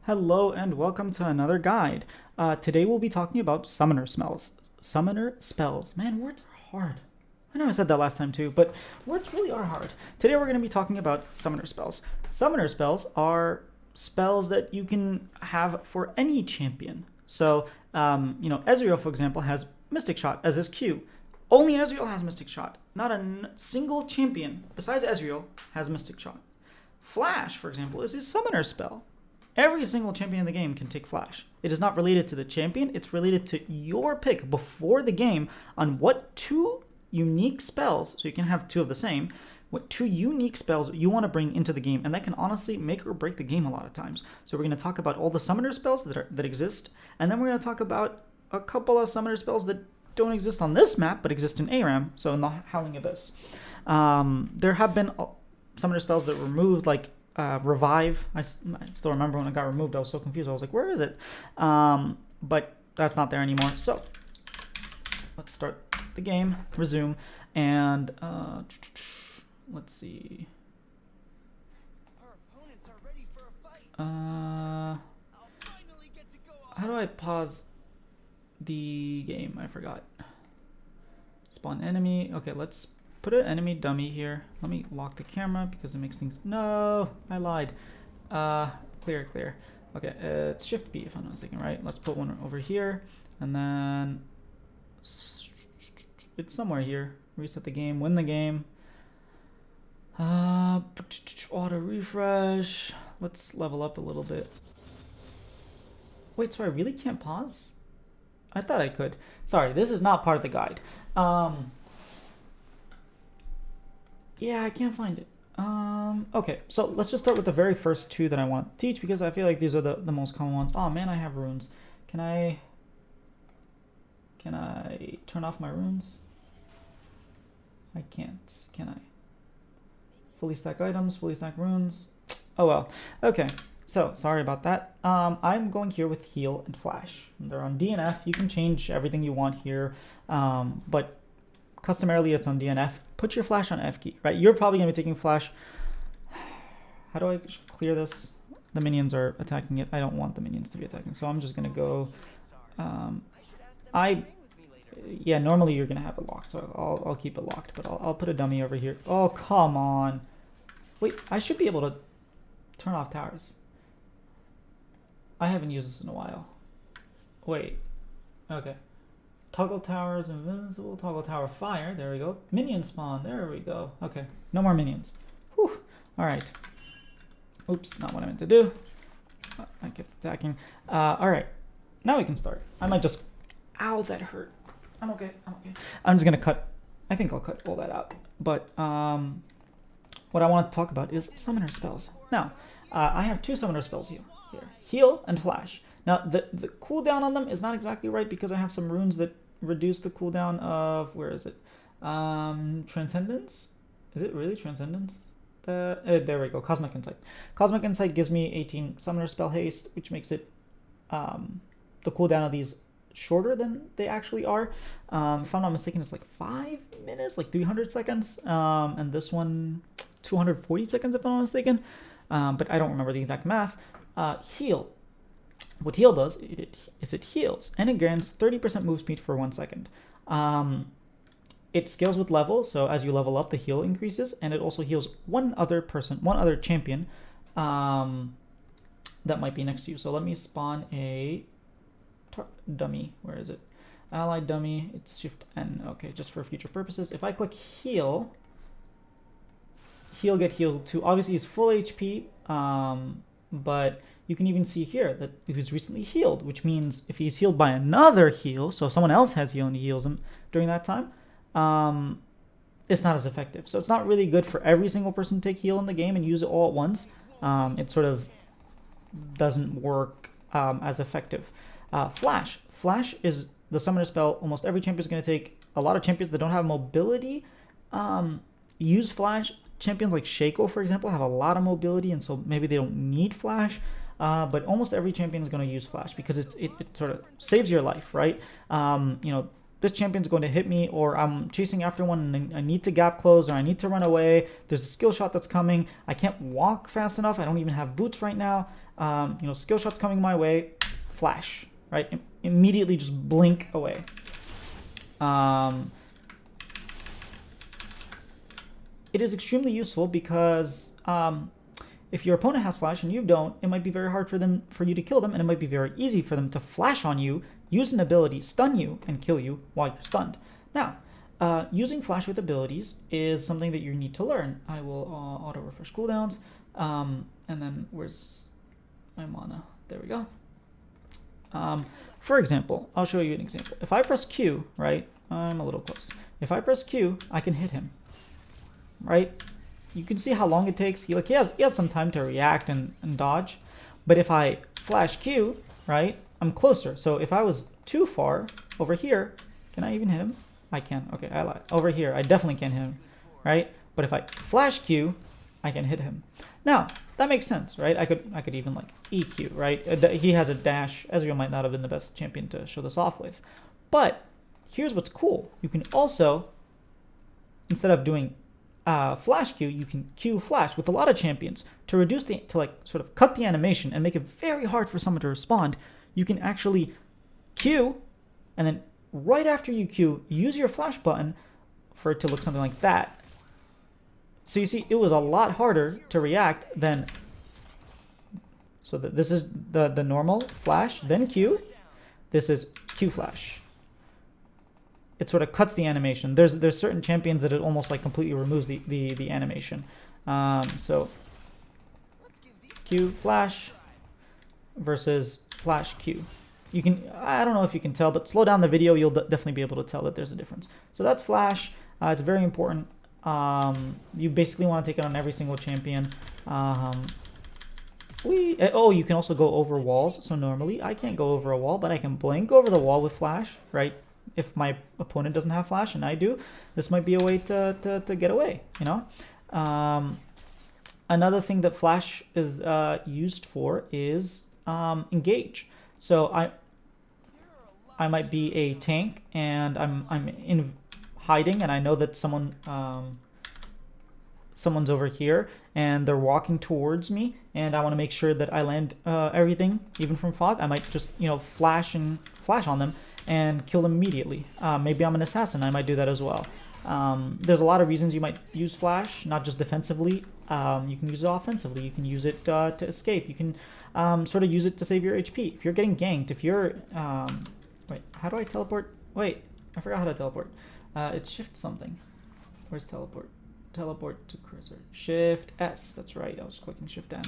Hello and welcome to another guide. Today we'll be talking about summoner spells. Summoner spells. Man, words are hard. I know I said that last time too, but words really are hard. Today we're going to be talking about summoner spells. Summoner spells are spells that you can have for any champion. So, Ezreal, for example, has Mystic Shot as his Q. Only Ezreal has Mystic Shot. Not a single champion besides Ezreal has Mystic Shot. Flash, for example, is his summoner spell. Every single champion in the game can take Flash. It is not related to the champion, it's related to your pick before the game on what two unique spells, so you can have two of the same, what two unique spells you want to bring into the game, and that can honestly make or break the game a lot of times. So we're going to talk about all the summoner spells that exist, and then we're going to talk about a couple of summoner spells that don't exist on this map, but exist in ARAM, so in the Howling Abyss. There have been summoner spells that removed, like Revive. I still remember when it got removed. I was so confused. I was like, where is it? But that's not there anymore. So let's start the game, resume, and let's see. How do I pause the game? I forgot. Spawn enemy. Okay, let's put an enemy dummy here. Let me lock the camera because it makes things... No, I lied. Clear. Okay, it's Shift B if I'm not mistaken, right? Let's put one over here, and then it's somewhere here. Reset the game, win the game. Auto refresh. Let's level up a little bit. Wait, so I really can't pause? I thought I could. Sorry, this is not part of the guide. Yeah, I can't find it. Okay, so let's just start with the very first two that I want to teach because I feel like these are the most common ones. Oh man, I have runes. Can I turn off my runes? I can't, can I? Fully stack items, fully stack runes. Oh well. Okay, so sorry about that. I'm going here with heal and flash. They're on DNF. You can change everything you want here, but customarily it's on DNF. Put your flash on F key, right? You're probably going to be taking flash. How do I clear this? The minions are attacking it. I don't want the minions to be attacking, so I'm just going to go... Yeah, normally you're going to have it locked, so I'll keep it locked, but I'll put a dummy over here. Oh, come on. Wait, I should be able to turn off towers. I haven't used this in a while. Wait. Okay. Toggle towers, invincible, toggle tower fire, there we go. Minion spawn, there we go. Okay, no more minions. Whew, alright. Oops, not what I meant to do. I kept attacking. Alright, now we can start. I might just, ow, that hurt. I'm okay. I'm just gonna cut, I think I'll cut all that out. But what I want to talk about is summoner spells. Now, I have two summoner spells here. Heal and flash. Now, the cooldown on them is not exactly right because I have some runes that reduce the cooldown of... Where is it? Transcendence? Is it really Transcendence? There we go. Cosmic Insight. Cosmic Insight gives me 18 Summoner Spell Haste, which makes it the cooldown of these shorter than they actually are. If I'm not mistaken, it's like 5 minutes, like 300 seconds. And this one, 240 seconds if I'm not mistaken. But I don't remember the exact math. Heal. What heal does is it heals, and it grants 30% move speed for 1 second. It scales with level, so as you level up, the heal increases, and it also heals one other champion that might be next to you. So let me spawn a dummy. Where is it? Allied dummy. It's Shift N. Okay, just for future purposes. If I click heal, he'll get healed too. Obviously, he's full HP, but you can even see here that he was recently healed, which means if he's healed by another heal, so if someone else has heal and he heals him during that time, it's not as effective. So it's not really good for every single person to take heal in the game and use it all at once. It sort of doesn't work as effective. Flash. Flash is the summoner spell almost every champion is going to take. A lot of champions that don't have mobility use Flash. Champions like Shaco, for example, have a lot of mobility, and so maybe they don't need Flash. But almost every champion is going to use Flash because it sort of saves your life, right? This champion's going to hit me, or I'm chasing after one and I need to gap close, or I need to run away. There's a skill shot that's coming. I can't walk fast enough. I don't even have boots right now. skill shots coming my way, flash, right? Immediately just blink away. It is extremely useful because if your opponent has flash and you don't, it might be very hard for you to kill them, and it might be very easy for them to flash on you, use an ability, stun you, and kill you while you're stunned. Now, using flash with abilities is something that you need to learn. I will auto refresh cooldowns, and then where's my mana? There we go. For example, I'll show you an example. If I press Q, right? I'm a little close. If I press Q, I can hit him, right? You can see how long it takes. He has some time to react and dodge. But if I flash Q, right, I'm closer. So if I was too far over here, can I even hit him? I can. Okay, I lied. Over here, I definitely can't hit him, right? But if I flash Q, I can hit him. Now, that makes sense, right? I could even like EQ, right? He has a dash. Ezreal might not have been the best champion to show this off with. But here's what's cool. You can also, instead of doing flash Q, you can Q flash with a lot of champions to sort of cut the animation and make it very hard for someone to respond. You can actually Q, and then right after you Q, use your flash button for it to look something like that. So you see, it was a lot harder to react than. So this is the normal flash, then Q. This is Q flash. It sort of cuts the animation. There's certain champions that it almost like completely removes the animation. So Q flash versus flash Q. You can, I don't know if you can tell, but slow down the video, you'll definitely be able to tell that there's a difference. So that's flash. It's very important. You basically want to take it on every single champion. You can also go over walls. So normally I can't go over a wall, but I can blink over the wall with flash, right? If my opponent doesn't have flash and I do, this might be a way to get away, you know? Another thing that flash is used for is engage. So I might be a tank and I'm in hiding, and I know that someone's over here and they're walking towards me, and I want to make sure that I land everything, even from fog. I might just flash on them and kill them immediately. Maybe I'm an assassin. I might do that as well. There's a lot of reasons you might use flash, not just defensively. You can use it offensively. You can use it to escape. You can sort of use it to save your HP. If you're getting ganked, if you're... wait, how do I teleport? Wait, I forgot how to teleport. It's shift something. Where's teleport? Teleport to cursor. Shift S. That's right. I was clicking shift N.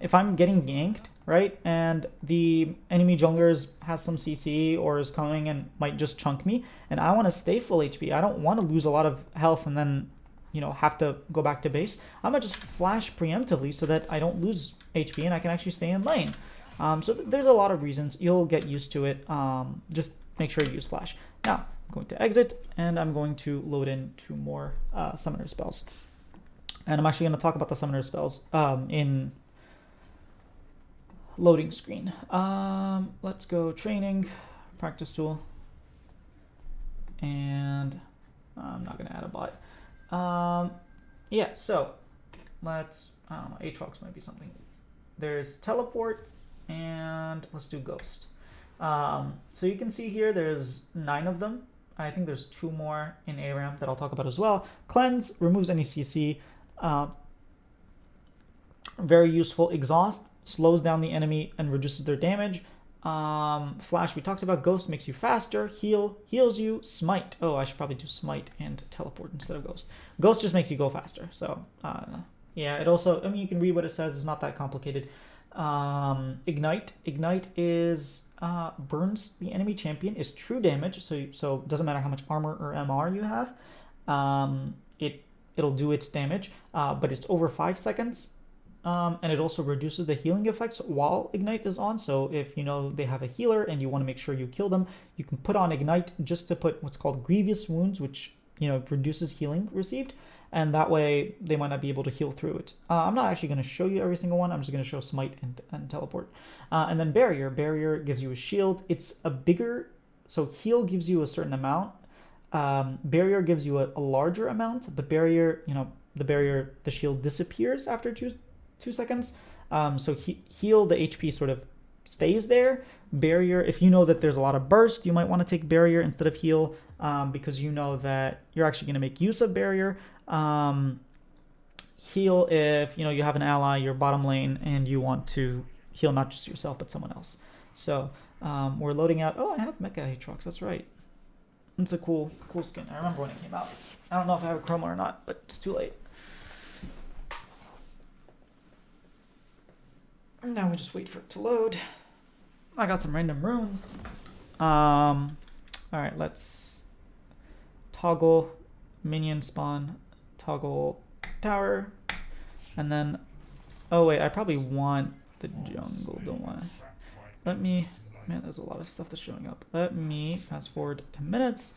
If I'm getting ganked, right, and the enemy jungler has some CC or is coming and might just chunk me, and I want to stay full HP. I don't want to lose a lot of health and then, have to go back to base. I'm going to just flash preemptively so that I don't lose HP and I can actually stay in lane. So there's a lot of reasons. You'll get used to it. Just make sure you use flash. Now, I'm going to exit, and I'm going to load in 2 more summoner spells. And I'm actually going to talk about the summoner spells in loading screen. Let's go training, practice tool, and I'm not going to add a bot. Yeah, so let's, I don't know, Aatrox might be something. There's teleport, and let's do ghost. So you can see here there's 9 of them. I think there's 2 more in ARAM that I'll talk about as well. Cleanse removes any CC. Very useful. Exhaust slows down the enemy and reduces their damage. Flash, we talked about. Ghost makes you faster. Heal heals you. Smite. Oh, I should probably do smite and teleport instead of ghost. Ghost just makes you go faster. So yeah, it also, you can read what it says. It's not that complicated. Ignite is burns the enemy champion, is true damage, so it doesn't matter how much armor or MR you have. It'll do its damage, but it's over 5 seconds, and it also reduces the healing effects while Ignite is on. So if they have a healer and you want to make sure you kill them, you can put on Ignite just to put what's called grievous wounds, which reduces healing received, and that way they might not be able to heal through it. I'm not actually going to show you every single one. I'm just going to show Smite and Teleport. And then Barrier. Barrier gives you a shield. It's a bigger, so heal gives you a certain amount. Barrier gives you a larger amount, but Barrier, the shield disappears after two seconds. So heal, the HP sort of stays there. Barrier, if you know that there's a lot of burst, you might want to take barrier instead of heal, because you know that you're actually going to make use of barrier. Heal if you know you have an ally, your bottom lane, and you want to heal not just yourself but someone else. So we're loading out. Oh, I have Mecha Aatrox. That's right. It's a cool skin. I remember when it came out. I don't know if I have a chroma or not, but it's too late. And now we just wait for it to load. I got some random rooms. All right, let's toggle minion spawn, toggle tower, and then, oh wait, I probably want the jungle, don't I? Let me, man, there's a lot of stuff that's showing up. Let me fast forward 10 minutes.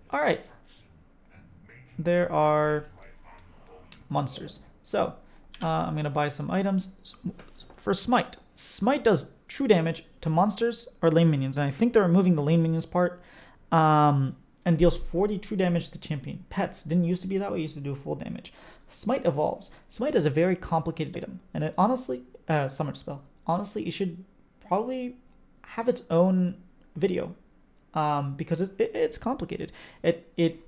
All right, there are monsters. So I'm gonna buy some items for Smite. Smite does true damage to monsters or lane minions, and I think they're removing the lane minions part, and deals 40 true damage to champion. Pets didn't used to be that way. It used to do full damage. Smite evolves. Smite is a very complicated item, and it honestly, summer spell. Honestly, it should probably have its own video, because it's complicated. It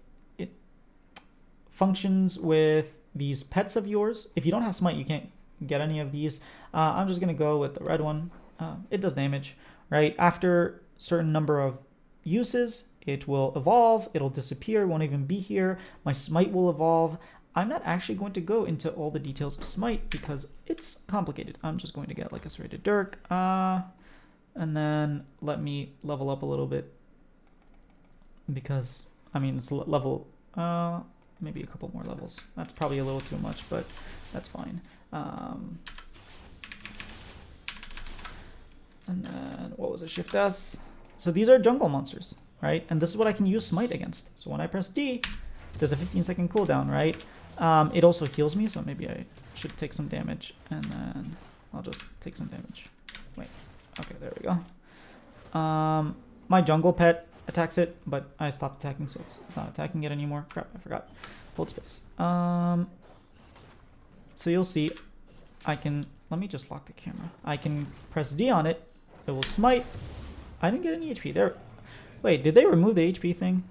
functions with these pets of yours. If you don't have Smite, you can't get any of these. I'm just gonna go with the red one. It does damage, right? After certain number of uses, it will evolve, it'll disappear, won't even be here. My Smite will evolve. I'm not actually going to go into all the details of Smite because it's complicated. I'm just going to get like a serrated dirk, and then let me level up a little bit, because I mean it's level, maybe a couple more levels. That's probably a little too much, but that's fine. And then what was it? Shift S. So these are jungle monsters, right? And this is what I can use Smite against. So when I press D, there's a 15-second cooldown, right? It also heals me, so maybe I should take some damage, and then I'll just take some damage. Wait, okay, there we go. My jungle pet attacks it, but I stopped attacking, so it's not attacking it anymore. Crap, I forgot. Hold space. So you'll see, I can, let me just lock the camera. I can press D on it, it will smite. I didn't get any HP there. Wait, did they remove the HP thing?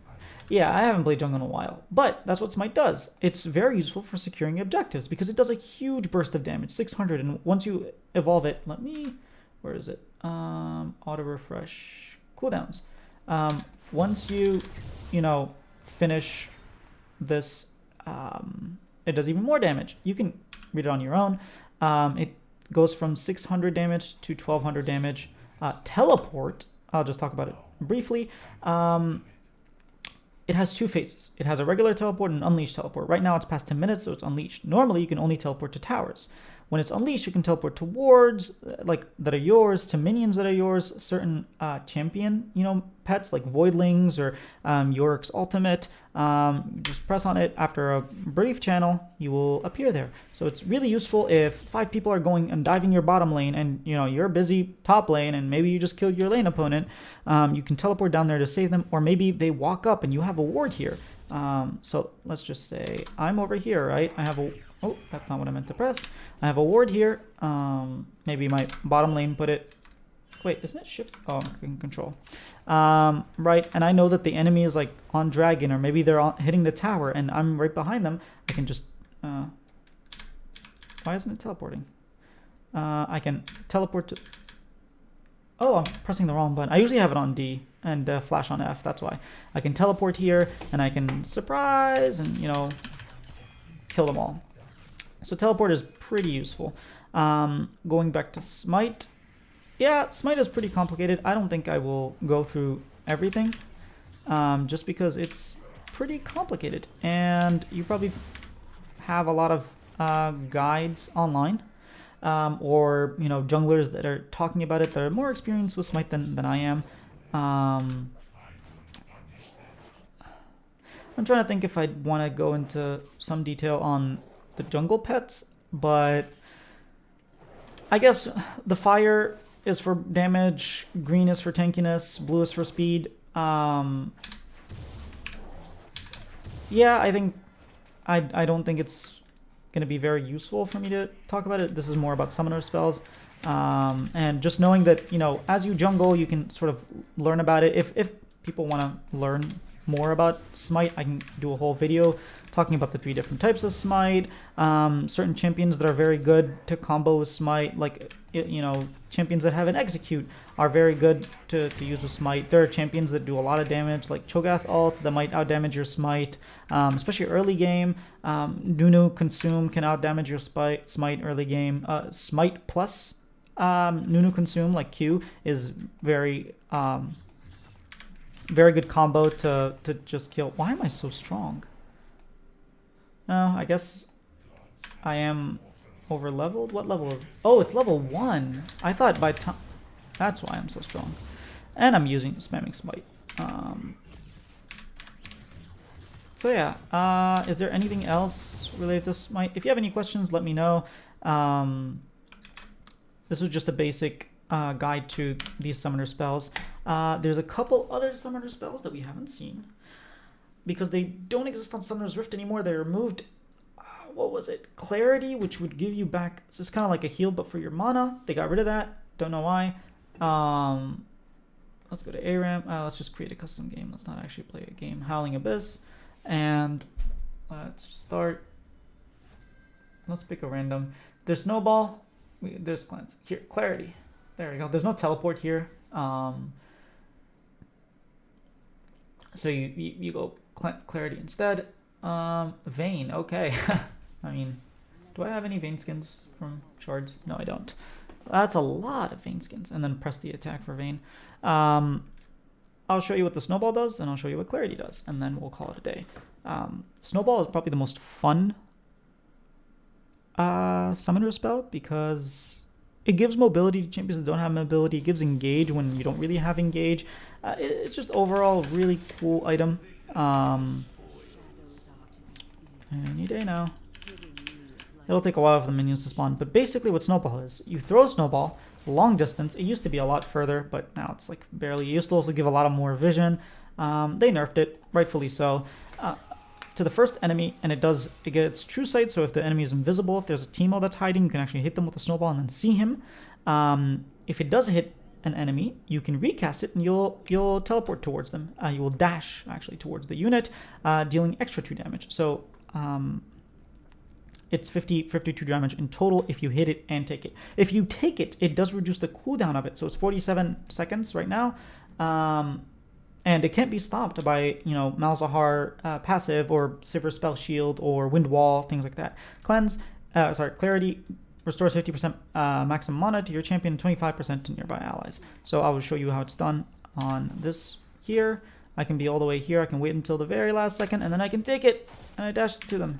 Yeah, I haven't played jungle in a while, but that's what Smite does. It's very useful for securing objectives because it does a huge burst of damage, 600, and once you evolve it, let me, where is it? Auto refresh cooldowns. Once you know, finish this, it does even more damage. You can read it on your own. It goes from 600 damage to 1200 damage. Teleport, I'll just talk about it briefly. It has two phases. It has a regular teleport and an unleashed teleport. Right now it's past 10 minutes, so it's unleashed. Normally you can only teleport to towers. When it's unleashed, you can teleport to wards like that are yours, to minions that are yours, certain champion, you know, pets like voidlings or Yorick's ultimate. Just press on it. After a brief channel, you will appear there. So it's really useful if 5 people are going and diving your bottom lane, and you know you're busy top lane, and maybe you just killed your lane opponent. You can teleport down there to save them, or maybe they walk up and you have a ward here. So let's just say I'm over here, right? I have a, oh, that's not what I meant to press. I have a ward here. Maybe my bottom lane put it. Wait, isn't it shift? Oh, I can control. Right, and I know that the enemy is like on dragon, or maybe they're hitting the tower, and I'm right behind them. I can just, why isn't it teleporting? I can teleport to, oh, I'm pressing the wrong button. I usually have it on D and flash on F, that's why. I can teleport here, and I can surprise and, you know, kill them all. So teleport is pretty useful. Going back to Smite. Yeah, Smite is pretty complicated. I don't think I will go through everything, just because it's pretty complicated. And you probably have a lot of guides online, or, you know, junglers that are talking about it that are more experienced with Smite than I am. I'm trying to think if I'd want to go into some detail on the jungle pets, but I guess the fire is for damage, green is for tankiness, blue is for speed. Yeah, I think I don't think it's going to be very useful for me to talk about it. This is more about summoner spells. And just knowing that, you know, as you jungle, you can sort of learn about it. If people want to learn more about Smite, I can do a whole video talking about the 3 different types of Smite, certain champions that are very good to combo with Smite, like, you know, champions that have an execute are very good to use with Smite. There are champions that do a lot of damage, like Cho'Gath ult, that might outdamage your Smite, especially early game. Nunu Consume can outdamage your Smite early game. Smite plus Nunu Consume, like Q, is very good combo to just kill. Why am I so strong? No, I guess I am over leveled. What level is it? Oh, it's level 1. I thought by time. That's why I'm so strong. And I'm spamming Smite. So yeah, is there anything else related to Smite? If you have any questions, let me know. This was just a basic guide to these summoner spells. There's a couple other summoner spells that we haven't seen, because they don't exist on Summoner's Rift anymore. They removed, what was it? Clarity, which would give you back, so it's kind of like a heal, but for your mana. They got rid of that. Don't know why. Let's go to ARAM. Let's just create a custom game. Let's not actually play a game. Howling Abyss. And let's start. Let's pick a random. There's Snowball. There's Cleanse. Here, Clarity. There we go. There's no teleport here. So you go Clarity instead. Vayne, okay. I mean, do I have any Vayne skins from shards? No, I don't. That's a lot of Vayne skins. And then press the attack for Vayne. I'll show you what the Snowball does, and I'll show you what Clarity does, and then we'll call it a day. Snowball is probably the most fun summoner spell, because it gives mobility to champions that don't have mobility. It gives engage when you don't really have engage. It's just overall really cool item. Any day now. It'll take a while for the minions to spawn, but basically what Snowball is, you throw a Snowball long distance. It used to be a lot further, but now it's like barely. It used to also give a lot of more vision. They nerfed it, rightfully so, to the first enemy, and it gets true sight. So if the enemy is invisible, if there's a Teemo that's hiding, you can actually hit them with a Snowball and then see him. If it does hit an enemy, you can recast it and you'll teleport towards them. You will dash actually towards the unit, dealing extra 2 damage. So it's 52 damage in total if you hit it and take it. If you take it, it does reduce the cooldown of it. So it's 47 seconds right now. And it can't be stopped by, you know, Malzahar passive or Sivir Spell Shield or Wind Wall, things like that. Clarity restores 50% maximum mana to your champion and 25% to nearby allies. So I will show you how it's done on this here. I can be all the way here. I can wait until the very last second, and then I can take it, and I dash to them.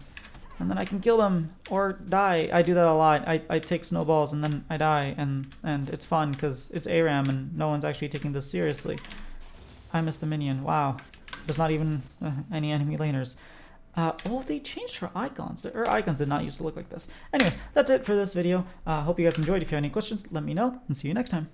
And then I can kill them or die. I do that a lot. I take snowballs and then I die, and it's fun because it's ARAM and no one's actually taking this seriously. I missed the minion. Wow. There's not even any enemy laners. Oh, they changed her icons. Her icons did not used to look like this. Anyways, that's it for this video. Hope you guys enjoyed. If you have any questions, let me know, and see you next time.